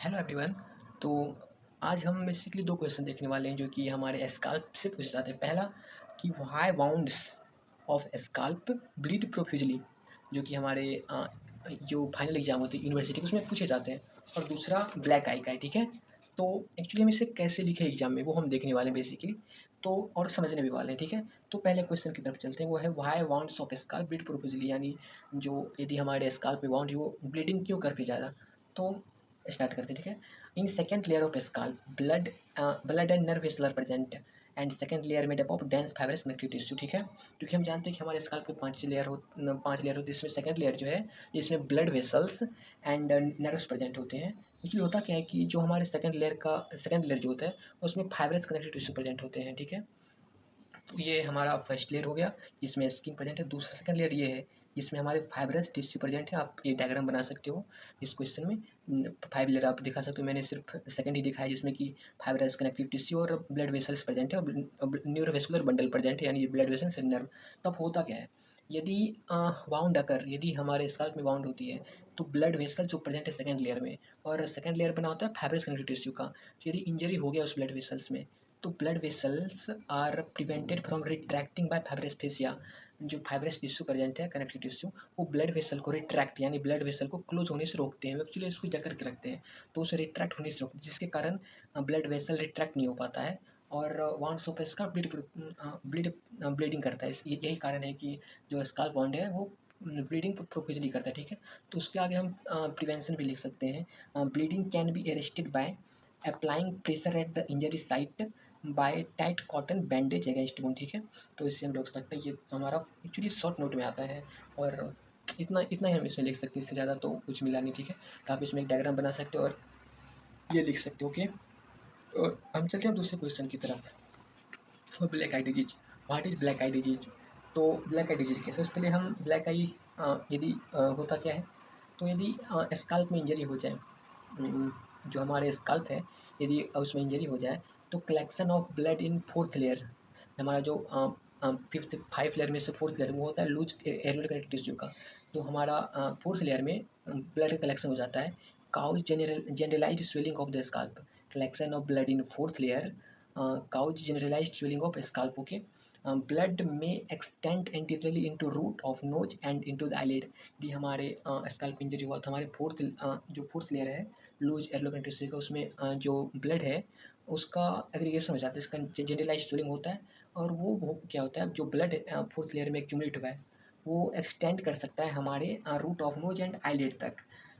Hello everyone. तो आज हम बेसिकली दो क्वेश्चन देखने वाले हैं जो कि हमारे स्काल्प से पूछे जाते हैं। पहला कि why wounds of scalp bleed profusely, जो कि हमारे जो फाइनल एग्जाम होते हैं यूनिवर्सिटी के उसमें पूछे जाते हैं। और दूसरा ब्लैक आई का है, ठीक है। तो एक्चुअली हम इसे कैसे लिखे एग्जाम में वो हम देखने वाले हैं बेसिकली, तो और समझने भी वाले हैं, ठीक है। तो पहले क्वेश्चन की तरफ चलते हैं, वो है why wounds of scalp bleed profusely, यानी जो यदि हमारे स्काल्प में वाउंड वो ब्लीडिंग क्यों करती ज़्यादा। तो स्टार्ट करते हैं, ठीक है। In second layer of scalp blood and nerve vessel are present and second layer made up of dense fibrous connective tissue, ठीक है। क्योंकि हम जानते हैं कि हमारे स्काल्प के पांच लेयर होते हैं, इसमें सेकेंड लेयर जो है जिसमें blood vessels and nerves present होते हैं। एक्चुअली होता क्या है कि जो हमारे सेकेंड लेयर जो होता है उसमें फाइब्रस कनेक्टिव टिश्यू प्रेजेंट होते हैं, ठीक है। तो ये हमारा फर्स्ट लेयर हो गया जिसमें स्किन प्रेजेंट है। दूसरा सेकंड लेयर ये है जिसमें हमारे फाइब्रस टिश्यू प्रेजेंट है। आप ये डायग्राम बना सकते हो इस क्वेश्चन में। फाइव लेयर आप दिखा सकते हो, मैंने सिर्फ सेकंड ही दिखाया जिसमें कि फाइब्रस कनेक्टिव टिश्यू और ब्लड वेसल्स प्रेजेंट है और न्यूरोवेस्कुलर बंडल प्रेजेंट है, यानी ब्लड वेसल्स एंड नर्व। तो अब होता क्या है, यदि यदि हमारे स्काल्प में वाउंड होती है तो ब्लड वेसल जो प्रेजेंट है सेकंड लेयर में, और सेकंड लेयर बना होता है फाइब्रस कनेक्टिव टिश्यू का। तो यदि इंजरी हो गया उस ब्लड वेसल्स में तो blood vessels are prevented from retracting by fibrous fascia. जो फाइब्रस टिश्यू प्रेजेंट है कनेक्टिव टिश्यू, वो ब्लड वेसल को रिट्रैक्ट यानी ब्लड वेसल को क्लोज होने से रोकते हैं। एक्चुअली इसको जकड़ के रखते हैं तो उसे रिट्रैक्ट होने से रोकते हैं, जिसके कारण ब्लड वेसल रिट्रैक्ट नहीं हो पाता है और वाउंड्स ऑफ स्काल्प ब्लीडिंग करता है। यही कारण है कि जो स्काल्प वाउंड है वो ब्लीडिंग प्रोफिजली करता है, ठीक है। तो उसके आगे हम प्रिवेंशन भी लिख सकते हैं। Bleeding can be arrested by applying pressure at the injury site bye tight cotton bandage against wound, ठीक है। तो इससे हम लोग सकते हैं, ये हमारा एक्चुअली शॉर्ट नोट में आता है और इतना इतना ही हम इसमें लिख सकते हैं, इससे ज़्यादा तो कुछ मिला नहीं, ठीक है। तो आप इसमें एक डायग्राम बना सकते हो और ये लिख सकते हो, ओके। और हम चलते हैं दूसरे क्वेश्चन की तरफ। तो black eye disease, what is black eye disease. तो ब्लैक आई डिजीज कैसे, उसके लिए हम ब्लैक आई यदि होता क्या है, तो यदि स्काल्प में इंजरी हो जाए, जो हमारे स्काल्प है यदि उसमें इंजरी हो जाए तो collection of blood in fourth layer, हमारा जो फिफ्थ फाइव लेयर में से फोर्थ लेयर वो होता है लूज एरियल कनेक्टिव टिश्यू का। तो हमारा फोर्थ लेयर में ब्लड कलेक्शन हो जाता है। Causes generalised swelling of the scalp, collection of blood in fourth layer causes generalised swelling of scalp, okay. Blood में extend anteriorly into root of nose and into the eyelid. यदि हमारे scalp injury हुआ तो हमारे जो fourth layer है loose areolar tissue का, उसमें जो ब्लड है उसका एग्रीगेशन हो जाता है, इसका जनरलाइज्ड स्वेलिंग होता है। और वो क्या होता है, जो ब्लड फोर्थ लेयर में एक्यूमुलेट हुआ है वो एक्सटेंड कर सकता है हमारे root of nose and eyelid तक।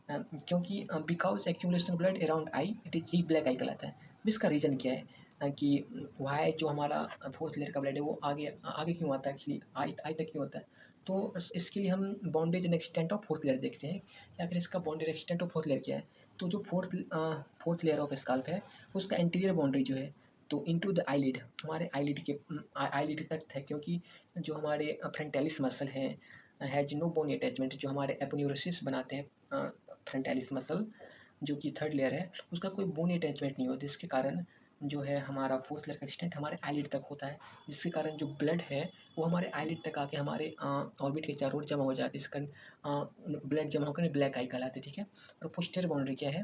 क्योंकि because accumulation blood around eye it is ही ब्लैक आई कहलाता है। अब इसका रीज़न क्या है, कि वाई जो हमारा फोर्थ लेयर का ब्लड है वो आगे आगे क्यों आता है, एक्चुअली आई आई तक क्यों होता है। तो इसके लिए हम bondage and extent of fourth layer देखते हैं कि आखिर इसका bondage extent of fourth layer क्या है। तो जो फोर्थ लेयर ऑफ स्काल्प है उसका इंटीरियर बाउंड्री जो है तो इनटू द आईलिड, हमारे आईलिड तक है। क्योंकि जो हमारे फ्रंटालिस मसल है हैज नो बोनी अटैचमेंट, जो हमारे एपोन्यूरोसिस बनाते हैं फ्रंटालिस मसल जो कि थर्ड लेयर है उसका कोई बोनी अटैचमेंट नहीं होती, जिसके कारण जो है हमारा फोर्थ लेयर का एक्सटेंट हमारे आईलिड तक होता है। जिसके कारण जो ब्लड है वो हमारे आईलिड तक आके हमारे ऑर्बिट के चारों ओर जमा हो जाती है, इसका ब्लड जमा होकर ब्लैक आई कहलाते हैं, ठीक है। और पोस्टीरियर बाउंड्री क्या है,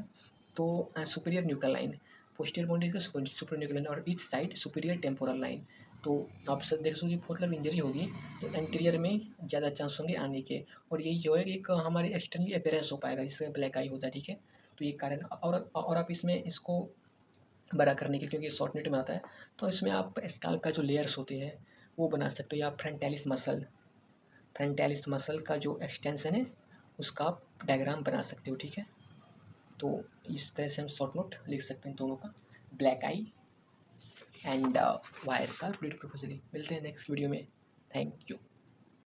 तो superior nuclear line, posterior boundary का सुपीरियर न्यूक्लियर लाइन और each side superior temporal line. तो आप सब देख सकते हो फोर्थ लेयर इंजरी होगी तो एंटीरियर में ज़्यादा चांस होंगे आने के, और यही जो है एक हमारे एक्सटर्नली अपेयरेंस हो पाएगा जिससे ब्लैक आई होता है, ठीक है। तो ये कारण, और आप इसमें इसको बड़ा करने के लिए, क्योंकि शॉर्ट नोट में आता है, तो इसमें आप स्काल्प का जो लेयर्स होते हैं वो बना सकते हो, या फ्रंटालिस मसल का जो एक्सटेंशन है उसका आप डायग्राम बना सकते हो, ठीक है। तो इस तरह से हम शॉर्ट नोट लिख सकते हैं दोनों का, black eye and why scalp bleed profusely. मिलते हैं नेक्स्ट वीडियो में, थैंक यू।